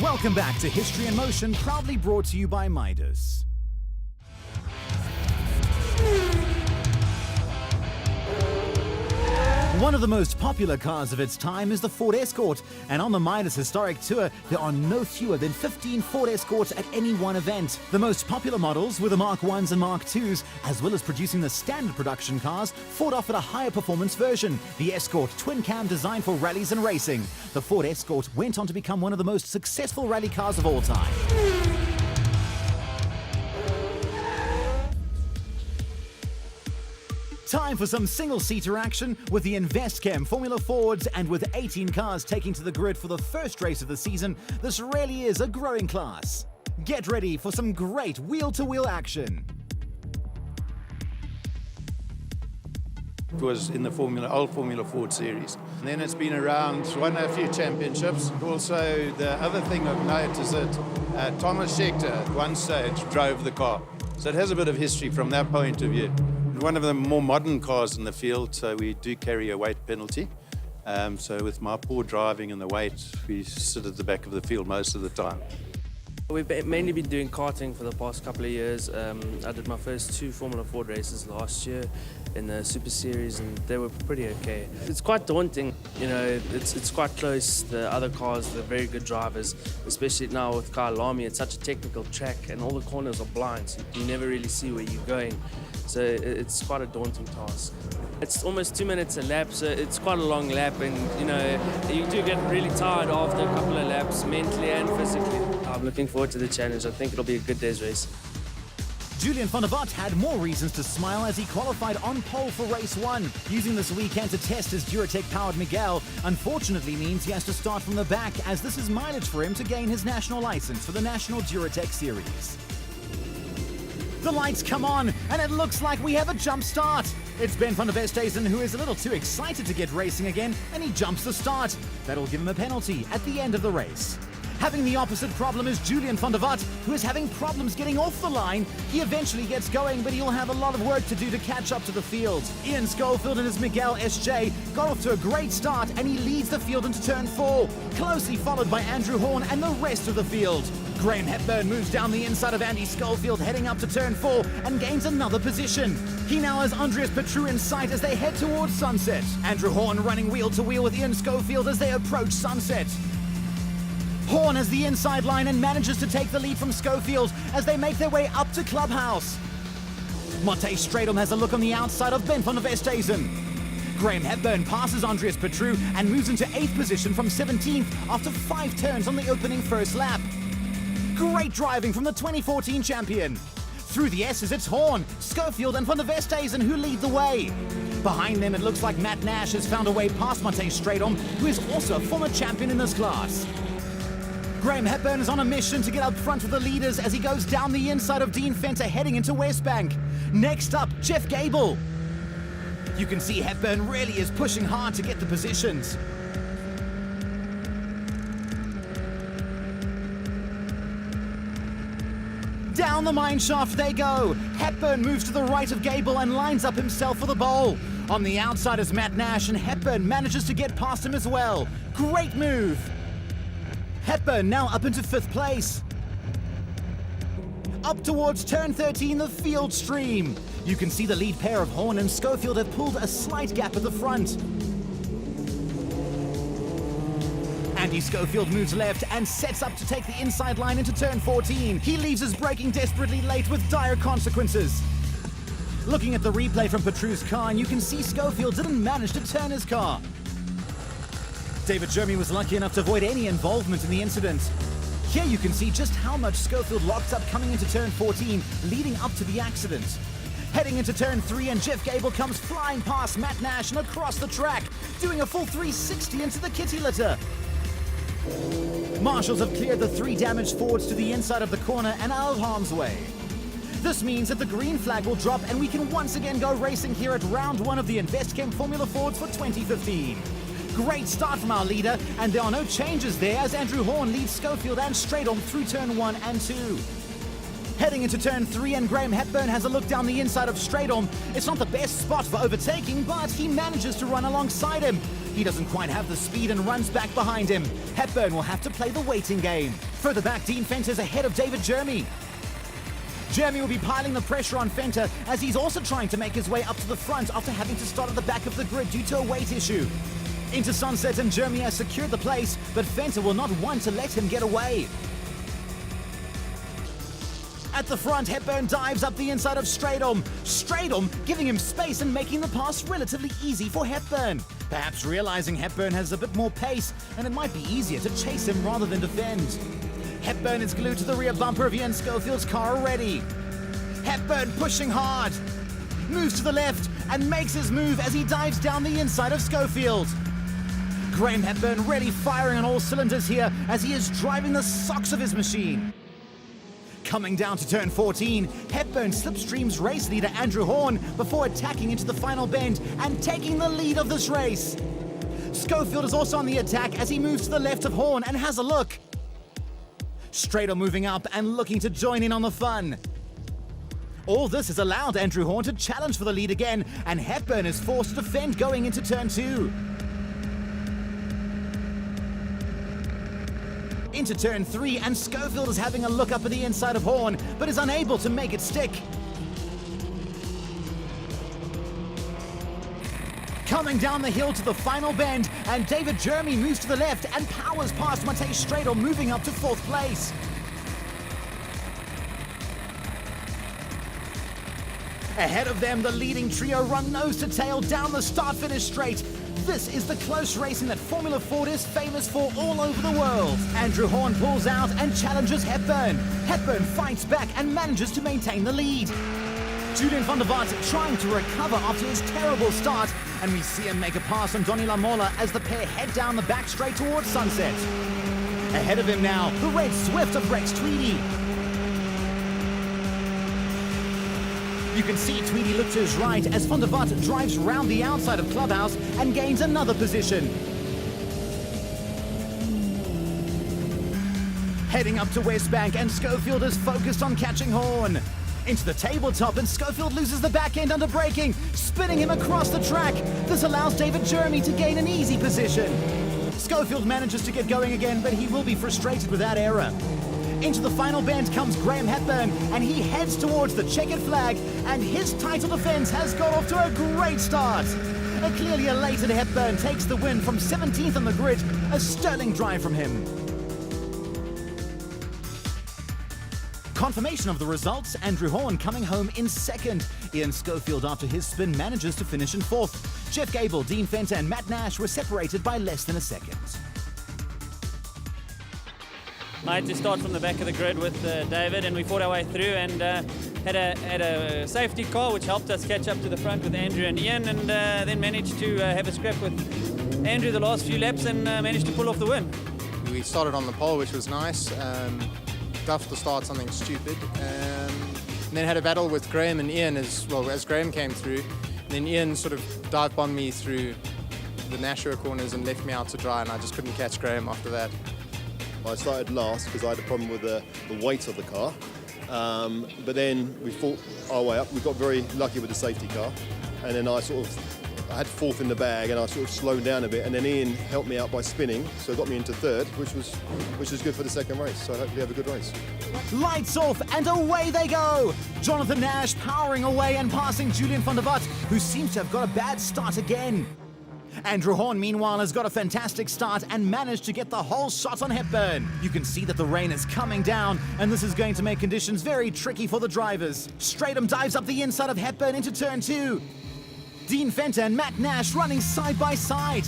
Welcome back to History in Motion, proudly brought to you by Midas. One of the most popular cars of its time is the Ford Escort, and on the Midas Historic Tour, there are no fewer than 15 Ford Escorts at any one event. The most popular models were the Mark 1s and Mark 2s, as well as producing the standard production cars, Ford offered a higher performance version, the Escort twin cam designed for rallies and racing. The Ford Escort went on to become one of the most successful rally cars of all time. Time for some single-seater action with the Investchem Formula Fords, and with 18 cars taking to the grid for the first race of the season, this really is a growing class. Get ready for some great wheel-to-wheel action. It was in the old Formula Ford series. And then it's been around, won a few championships. Also, the other thing of note is that Thomas Schechter at one stage drove the car. So it has a bit of history from that point of view. One of the more modern cars in the field, so we do carry a weight penalty. So with my poor driving and the weight, we sit at the back of the field most of the time. We've mainly been doing karting for the past couple of years. I did my first 2 Formula Ford races last year in the Super Series, and they were pretty okay. It's quite daunting, you know, it's quite close. The other cars, they're very good drivers, especially now with Kyalami. It's such a technical track and all the corners are blind, so you never really see where you're going. So it's quite a daunting task. It's almost 2 minutes a lap, so it's quite a long lap, and you know, you do get really tired after a couple of laps, mentally and physically. I'm looking forward to the challenge. I think it'll be a good day's race. Julian van der Vat had more reasons to smile as he qualified on pole for race 1. Using this weekend to test his Duratec-powered Miguel unfortunately means he has to start from the back, as this is mileage for him to gain his national license for the National Duratec Series. The lights come on, and it looks like we have a jump start. It's Ben van der Westhuizen who is a little too excited to get racing again, and he jumps the start. That'll give him a penalty at the end of the race. Having the opposite problem is Julian van der Vat, who is having problems getting off the line. He eventually gets going, but he'll have a lot of work to do to catch up to the field. Ian Schofield and his Miguel SJ got off to a great start, and he leads the field into turn 4, closely followed by Andrew Horn and the rest of the field. Graham Hepburn moves down the inside of Andy Schofield, heading up to turn 4, and gains another position. He now has Andreas Petru in sight as they head towards Sunset. Andrew Horn running wheel-to-wheel with Ian Schofield as they approach Sunset. Horn has the inside line and manages to take the lead from Schofield as they make their way up to Clubhouse. Matthijs Stradom has a look on the outside of Ben van der Westhuizen. Graham Hepburn passes Andreas Petru and moves into 8th position from 17th after 5 turns on the opening first lap. Great driving from the 2014 champion. Through the S's, it's Horn, Schofield and van der Westhuizen who lead the way. Behind them, it looks like Matt Nash has found a way past Matthijs Stradom, who is also a former champion in this class. Graham Hepburn is on a mission to get up front with the leaders as he goes down the inside of Dean Fenter heading into Westbank. Next up, Jeff Gable. You can see Hepburn really is pushing hard to get the positions. Down the mine shaft they go. Hepburn moves to the right of Gable and lines up himself for the bowl. On the outside is Matt Nash, and Hepburn manages to get past him as well. Great move. Hepburn now up into 5th place. Up towards turn 13, the field stream. You can see the lead pair of Horn and Schofield have pulled a slight gap at the front. Andy Schofield moves left and sets up to take the inside line into turn 14. He leaves his braking desperately late with dire consequences. Looking at the replay from Petru's car, and you can see Schofield didn't manage to turn his car. David Jeremy was lucky enough to avoid any involvement in the incident. Here you can see just how much Schofield locked up coming into turn 14, leading up to the accident. Heading into turn 3, and Jeff Gable comes flying past Matt Nash and across the track, doing a full 360 into the kitty litter. Marshals have cleared the 3 damaged Fords to the inside of the corner and out of harm's way. This means that the green flag will drop and we can once again go racing here at round 1 of the Investchem Formula Fords for 2015. Great start from our leader, and there are no changes there as Andrew Horn leads Schofield and Stradom through turn 1 and 2. Heading into turn 3, and Graham Hepburn has a look down the inside of Stradom. It's not the best spot for overtaking, but he manages to run alongside him. He doesn't quite have the speed and runs back behind him. Hepburn will have to play the waiting game. Further back, Dean Fenter's ahead of David Jeremy. Jeremy will be piling the pressure on Fenter as he's also trying to make his way up to the front after having to start at the back of the grid due to a weight issue. Into Sunset, and Jeremy has secured the place, but Fenter will not want to let him get away. At the front, Hepburn dives up the inside of Stradom. Stradom giving him space and making the pass relatively easy for Hepburn. Perhaps realizing Hepburn has a bit more pace and it might be easier to chase him rather than defend. Hepburn is glued to the rear bumper of Ian Schofield's car already. Hepburn pushing hard. Moves to the left and makes his move as he dives down the inside of Schofield. Graham Hepburn really firing on all cylinders here as he is driving the socks of his machine. Coming down to turn 14, Hepburn slipstreams race leader Andrew Horn before attacking into the final bend and taking the lead of this race. Schofield is also on the attack as he moves to the left of Horn and has a look. Stradom moving up and looking to join in on the fun. All this has allowed Andrew Horn to challenge for the lead again, and Hepburn is forced to defend going into turn 2. Into turn 3, and Schofield is having a look up at the inside of Horn, but is unable to make it stick. Coming down the hill to the final bend, and David Jeremy moves to the left and powers past Matej Stradom, moving up to 4th place. Ahead of them, the leading trio run nose to tail down the start-finish straight. This is the close racing that Formula Ford is famous for all over the world. Andrew Horn pulls out and challenges Hepburn. Hepburn fights back and manages to maintain the lead. Julian van der Vaart trying to recover after his terrible start, and we see him make a pass on Donny Lamola as the pair head down the back straight towards Sunset. Ahead of him now, the red Swift of Rex Tweedy. You can see Tweedy look to his right as Van der Vaart drives round the outside of Clubhouse and gains another position. Heading up to West Bank, and Schofield is focused on catching Horn. Into the tabletop, and Schofield loses the back end under braking, spinning him across the track. This allows David Jeremy to gain an easy position. Schofield manages to get going again, but he will be frustrated with that error. Into the final bend comes Graham Hepburn, and he heads towards the checkered flag, and his title defense has got off to a great start. A clearly elated Hepburn takes the win from 17th on the grid, a sterling drive from him. Confirmation of the results, Andrew Horn coming home in 2nd. Ian Schofield, after his spin, manages to finish in 4th. Jeff Gable, Dean Fenter and Matt Nash were separated by less than a second. I had to start from the back of the grid with David, and we fought our way through and had a safety car which helped us catch up to the front with Andrew and Ian, and then managed to have a scrap with Andrew the last few laps and managed to pull off the win. We started on the pole, which was nice. Duffed to start something stupid, and then had a battle with Graham and Ian as Graham came through. And then Ian sort of dive bombed me through the Nashua corners and left me out to dry, and I just couldn't catch Graham after that. I started last because I had a problem with the weight of the car, but then we fought our way up. We got very lucky with the safety car, and then I had 4th in the bag, and I sort of slowed down a bit, and then Ian helped me out by spinning, so it got me into 3rd, which was good for the second race. So I hope you have a good race. Lights off and away they go. Jonathan Nash powering away and passing Julian van der Vaart, who seems to have got a bad start again. Andrew Horn, meanwhile, has got a fantastic start and managed to get the whole shot on Hepburn. You can see that the rain is coming down, and this is going to make conditions very tricky for the drivers. Stradom dives up the inside of Hepburn into turn 2. Dean Fenter and Matt Nash running side by side.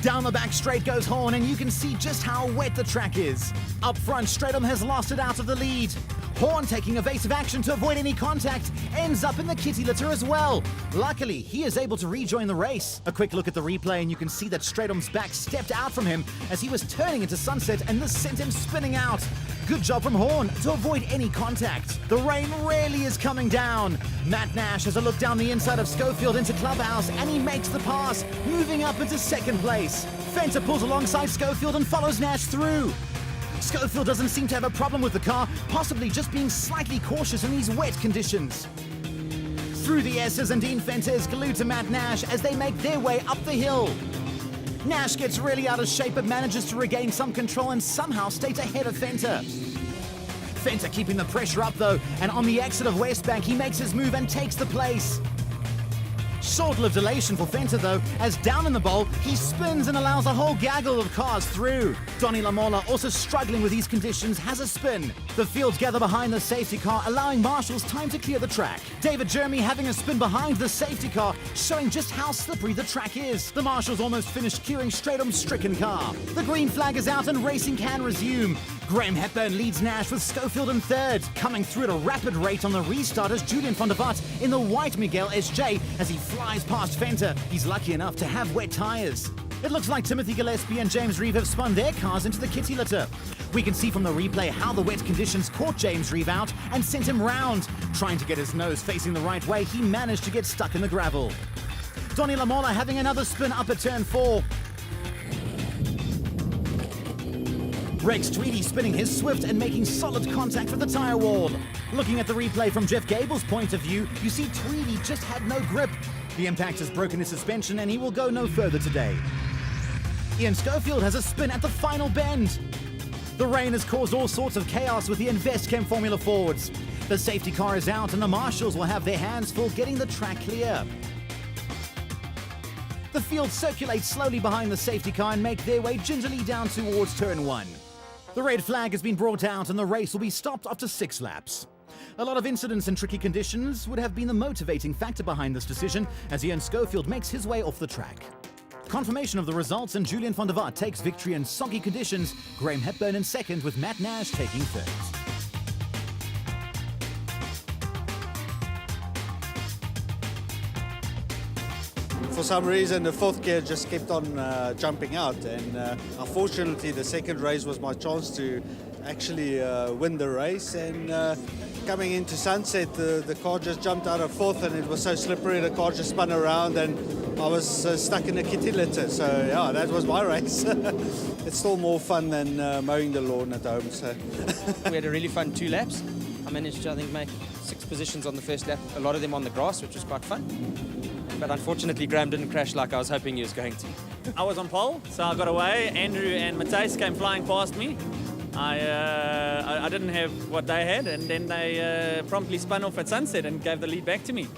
Down the back straight goes Horn, and you can see just how wet the track is. Up front, Stradom has lost it out of the lead. Horn, taking evasive action to avoid any contact, ends up in the kitty litter as well. Luckily, he is able to rejoin the race. A quick look at the replay, and you can see that Stradom's back stepped out from him as he was turning into Sunset, and this sent him spinning out. Good job from Horn to avoid any contact. The rain really is coming down. Matt Nash has a look down the inside of Schofield into Clubhouse, and he makes the pass, moving up into 2nd place. Fenter pulls alongside Schofield and follows Nash through. Schofield doesn't seem to have a problem with the car, possibly just being slightly cautious in these wet conditions. Through the S's, and Dean Fenter is glued to Matt Nash as they make their way up the hill. Nash gets really out of shape but manages to regain some control and somehow stays ahead of Venter. Venter keeping the pressure up though, and on the exit of Westbank he makes his move and takes the place. Short-lived elation for Venter though, as down in the bowl, he spins and allows a whole gaggle of cars through. Donnie Lamola, also struggling with these conditions, has a spin. The fields gather behind the safety car, allowing marshals time to clear the track. David Jeremy having a spin behind the safety car, showing just how slippery the track is. The marshals almost finished clearing Stradum's stricken car. The green flag is out and racing can resume. Graham Hepburn leads Nash with Schofield in third. Coming through at a rapid rate on the restart is Julian van der Vaart in the white Miguel SJ as he flies past Venter. He's lucky enough to have wet tyres. It looks like Timothy Gillespie and James Reeve have spun their cars into the kitty litter. We can see from the replay how the wet conditions caught James Reeve out and sent him round. Trying to get his nose facing the right way, he managed to get stuck in the gravel. Donnie Lamola having another spin up at turn 4. Rex Tweedy spinning his Swift and making solid contact with the tyre wall. Looking at the replay from Jeff Gable's point of view, you see Tweedy just had no grip. The impact has broken his suspension and he will go no further today. Ian Schofield has a spin at the final bend. The rain has caused all sorts of chaos with the Investchem Formula Fords. The safety car is out and the marshals will have their hands full getting the track clear. The field circulates slowly behind the safety car and make their way gingerly down towards turn 1. The red flag has been brought out and the race will be stopped after 6 laps. A lot of incidents and tricky conditions would have been the motivating factor behind this decision as Ian Schofield makes his way off the track. Confirmation of the results and Julian van der Vaart takes victory in soggy conditions, Graham Hepburn in second with Matt Nash taking third. For some reason, the fourth gear just kept on jumping out, and unfortunately, the second race was my chance to actually win the race. And coming into Sunset, the car just jumped out of fourth, and it was so slippery. The car just spun around, and I was stuck in a kitty litter. So yeah, that was my race. It's still more fun than mowing the lawn at home. So we had a really fun 2 laps. I managed to, I think, make 6 positions on the first lap. A lot of them on the grass, which was quite fun. But unfortunately, Graham didn't crash like I was hoping he was going to. I was on pole, so I got away. Andrew and Matthijs came flying past me. I didn't have what they had, and then they promptly spun off at Sunset and gave the lead back to me.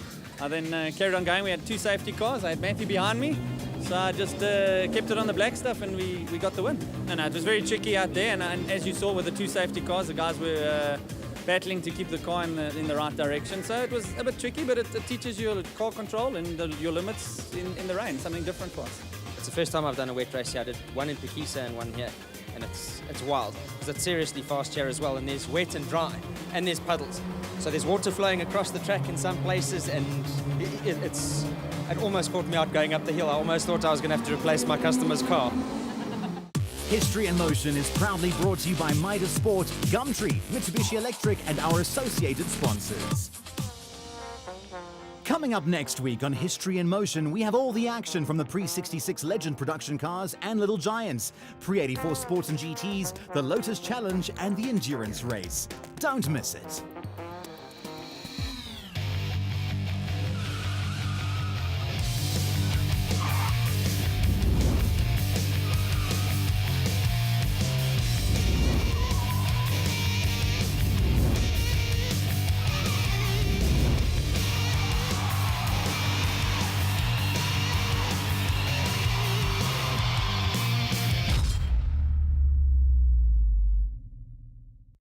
I then carried on going. We had 2 safety cars. I had Matthew behind me, so I just kept it on the black stuff, and we got the win. And it was very tricky out there, and as you saw with the 2 safety cars, the guys were battling to keep the car in the right direction. So it was a bit tricky, but it teaches you car control and your limits in the rain, something different for us. It's the first time I've done a wet race here. I did one in Pekisa and one here. And it's wild, because it's seriously fast here as well, and there's wet and dry, and there's puddles. So there's water flowing across the track in some places, and it almost caught me out going up the hill. I almost thought I was going to have to replace my customer's car. History in Motion is proudly brought to you by Midas Sport, Gumtree, Mitsubishi Electric, and our associated sponsors. Coming up next week on History in Motion, we have all the action from the pre-66 Legend production cars and Little Giants, pre-84 Sports and GTs, the Lotus Challenge, and the Endurance Race. Don't miss it.